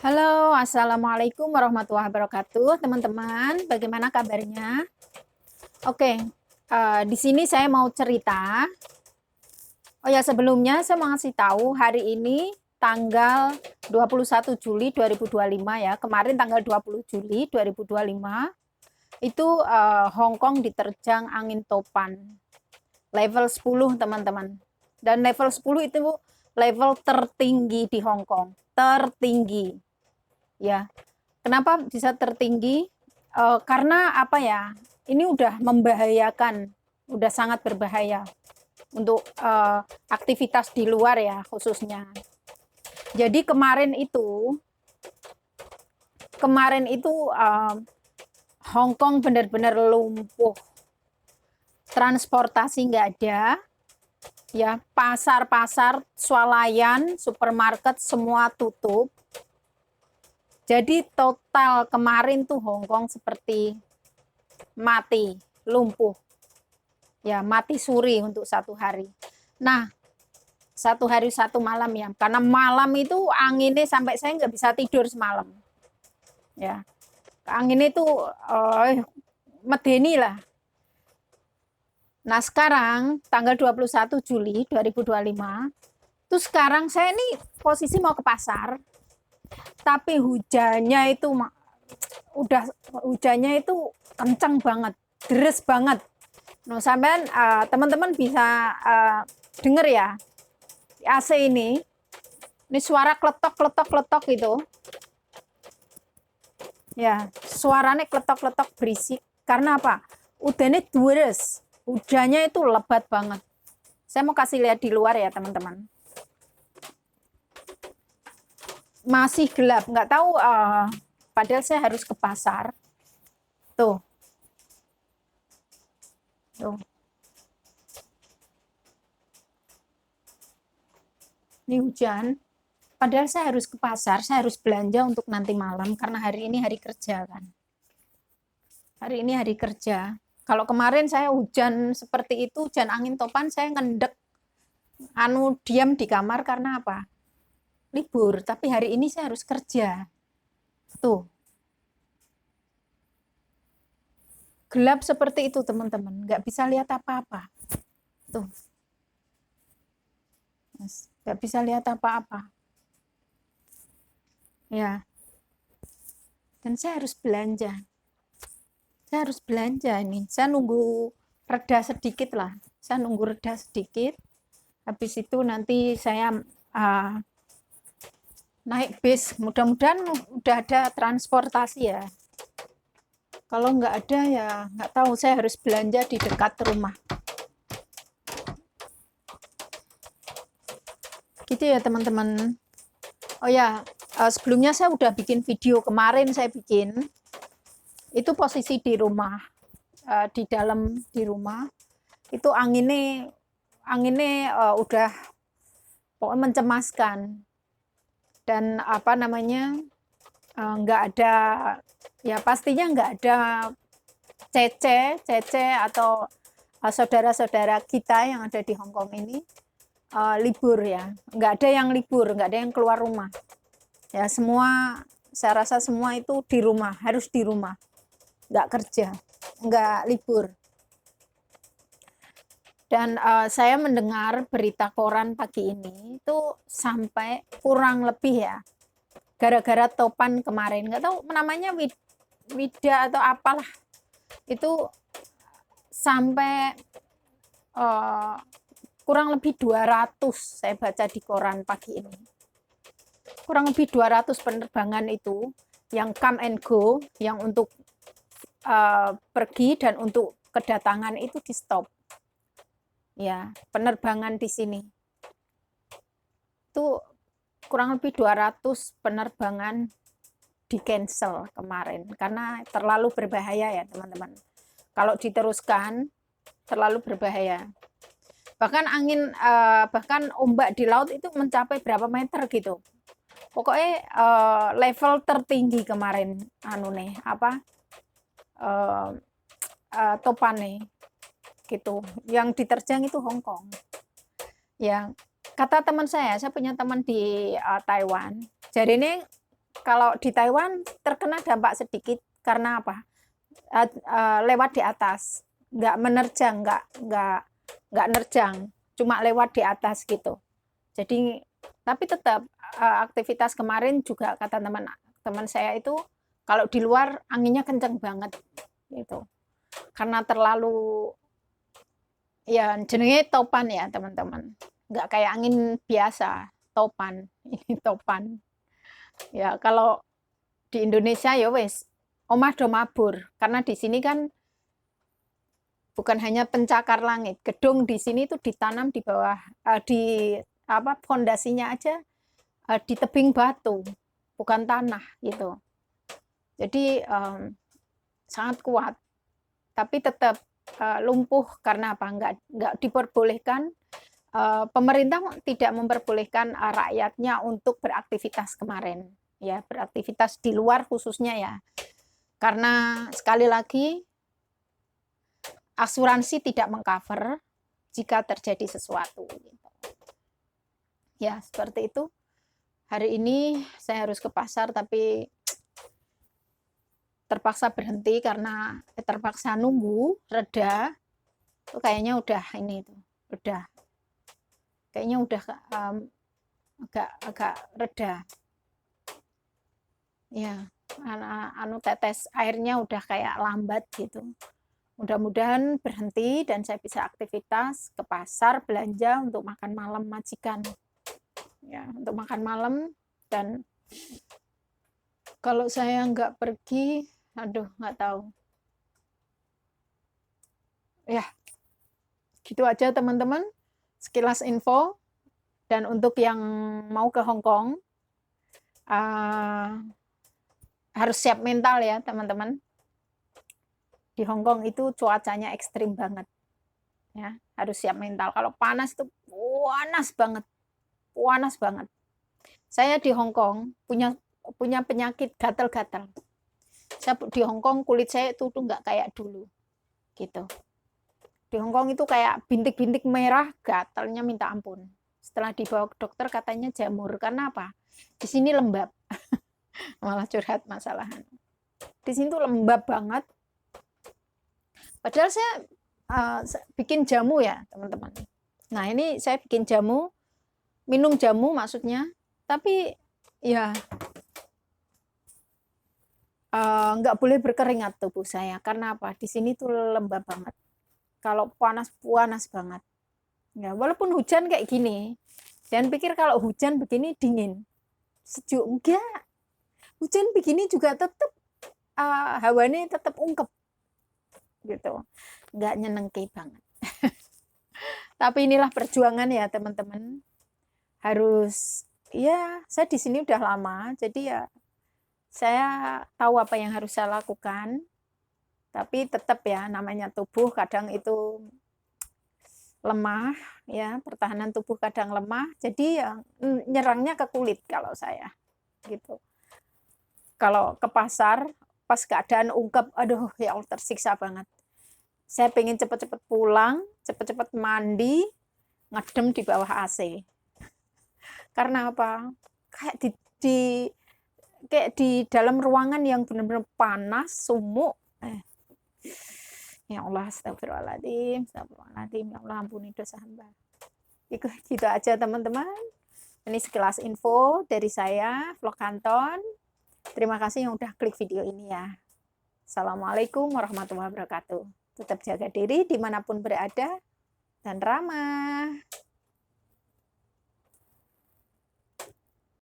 Halo, assalamualaikum warahmatullahi wabarakatuh, teman-teman. Bagaimana kabarnya? Oke, di sini saya mau cerita. Oh ya, sebelumnya saya mau ngasih tahu hari ini tanggal 21 Juli 2025 ya. Kemarin tanggal 20 Juli 2025 itu Hong Kong diterjang angin topan level 10, teman-teman. Dan level 10 itu level tertinggi di Hong Kong, tertinggi. Ya, kenapa bisa tertinggi? Karena apa ya? Ini udah membahayakan, udah sangat berbahaya untuk aktivitas di luar ya khususnya. Jadi kemarin itu Hong Kong benar-benar lumpuh, transportasi nggak ada, ya pasar-pasar, swalayan, supermarket semua tutup. Jadi total kemarin tuh Hong Kong seperti mati, lumpuh. Ya, mati suri untuk satu hari. Nah, satu hari satu malam ya. Karena malam itu anginnya sampai saya nggak bisa tidur semalam. Ya, anginnya itu medeni lah. Nah, sekarang tanggal 21 Juli 2025, tuh sekarang saya ini posisi mau ke pasar, tapi hujannya itu kencang banget, deres banget. Nah, sampean teman-teman bisa denger ya, AC ini suara kletok-kletok-kletok itu. Ya, suaranya kletok-kletok berisik. Karena apa? Udannya deres. Hujannya itu lebat banget. Saya mau kasih lihat di luar ya, teman-teman. Masih gelap, nggak tahu. Padahal saya harus ke pasar. Tuh. Tuh. Ini hujan. Padahal saya harus ke pasar, saya harus belanja untuk nanti malam karena hari ini hari kerja kan. Hari ini hari kerja. Kalau kemarin saya hujan seperti itu, hujan angin topan, saya ngendek diam di kamar karena apa? Libur, tapi hari ini saya harus kerja. Tuh. Gelap seperti itu, teman-teman. Nggak bisa lihat apa-apa. Tuh. Nggak bisa lihat apa-apa. Ya. Dan saya harus belanja. Saya harus belanja ini. Saya nunggu reda sedikit lah. Saya nunggu reda sedikit. Habis itu nanti saya naik bis. Mudah-mudahan udah ada transportasi ya. Kalau nggak ada ya nggak tahu. Saya harus belanja di dekat rumah. Gitu ya teman-teman. Oh ya, sebelumnya saya udah bikin video kemarin. Saya bikin itu posisi di rumah, di rumah itu anginnya udah pokoknya mencemaskan. Dan apa namanya, nggak ada, ya pastinya nggak ada Cece atau saudara-saudara kita yang ada di Hong Kong ini libur ya, nggak ada yang libur, nggak ada yang keluar rumah ya. Semua, saya rasa semua itu di rumah, harus di rumah, nggak kerja, nggak libur. Dan saya mendengar berita koran pagi ini itu sampai kurang lebih ya, gara-gara topan kemarin, nggak tahu namanya Wida atau apalah, itu sampai kurang lebih 200, saya baca di koran pagi ini. Kurang lebih 200 penerbangan itu yang come and go, yang untuk pergi dan untuk kedatangan itu di stop. Ya, penerbangan di sini. Itu kurang lebih 200 penerbangan di cancel kemarin karena terlalu berbahaya ya, teman-teman. Kalau diteruskan terlalu berbahaya. Bahkan bahkan ombak di laut itu mencapai berapa meter gitu. Pokoknya level tertinggi kemarin topan nih gitu. Yang diterjang itu Hong Kong. Ya, kata teman saya punya teman di Taiwan. Jadi ini kalau di Taiwan terkena dampak sedikit karena apa? Lewat di atas, nggak menerjang, nggak nerjang, cuma lewat di atas gitu. Jadi, tapi tetap aktivitas kemarin juga kata teman saya itu kalau di luar anginnya kenceng banget gitu. Karena terlalu ya jenenge topan ya teman-teman. Nggak kayak angin biasa, topan. Ini topan. Ya kalau di Indonesia ya wes omah do mabur karena di sini kan bukan hanya pencakar langit, gedung di sini tuh ditanam di bawah di apa fondasinya aja di tebing batu, bukan tanah gitu. Jadi sangat kuat, tapi tetap lumpuh karena apa? Nggak diperbolehkan. Pemerintah tidak memperbolehkan rakyatnya untuk beraktivitas kemarin, ya beraktivitas di luar khususnya ya, karena sekali lagi asuransi tidak mengcover jika terjadi sesuatu. Gitu. Ya seperti itu. Hari ini saya harus ke pasar tapi terpaksa berhenti karena terpaksa nunggu reda. Itu kayaknya udah ini tuh, udah kayaknya udah agak reda. Ya, anu tetes airnya udah kayak lambat gitu. Mudah-mudahan berhenti dan saya bisa aktivitas ke pasar belanja untuk makan malam majikan. Ya, untuk makan malam dan kalau saya nggak pergi, aduh nggak tahu. Ya, gitu aja teman-teman. Sekilas info. Dan untuk yang mau ke Hong Kong, harus siap mental ya teman-teman. Di Hong Kong itu cuacanya ekstrim banget. Ya, harus siap mental. Kalau panas itu panas banget. Panas banget. Saya di Hong Kong punya penyakit gatal-gatal. Saya di Hong Kong kulit saya itu tuh nggak kayak dulu. Gitu. Di Hong Kong itu kayak bintik-bintik merah, gatalnya minta ampun. Setelah dibawa ke dokter katanya jamur. Karena apa? Di sini lembab. Malah curhat masalah. Di sini tuh lembab banget. Padahal saya bikin jamu ya teman-teman. Nah ini saya bikin jamu, minum jamu maksudnya. Tapi ya nggak boleh berkeringat tubuh saya. Karena apa? Di sini tuh lembab banget. Kalau panas banget. Ya, walaupun hujan kayak gini, jangan pikir kalau hujan begini dingin, sejuk enggak. Hujan begini juga tetap hawanya tetap ungkep, gitu, nggak nyenengke banget. Tapi inilah perjuangan ya teman-teman. Harus, ya saya di sini udah lama, jadi ya saya tahu apa yang harus saya lakukan. Tapi tetap ya namanya tubuh kadang itu lemah ya, pertahanan tubuh kadang lemah, jadi ya nyerangnya ke kulit kalau saya gitu. Kalau ke pasar pas keadaan ungkep, aduh ya Allah tersiksa banget. Saya pengen cepet-cepet pulang, cepet-cepet mandi, ngedem di bawah AC. Karena apa? Kayak di dalam ruangan yang benar-benar panas, sumuk. Ya Allah, astagfirullahaladzim, ya Allah ampuni dosa hamba. Gitu aja teman-teman. Ini sekilas info dari saya, Vlog Kanton. Terima kasih yang udah klik video ini ya. Assalamualaikum warahmatullahi wabarakatuh. Tetap jaga diri dimanapun berada dan ramah.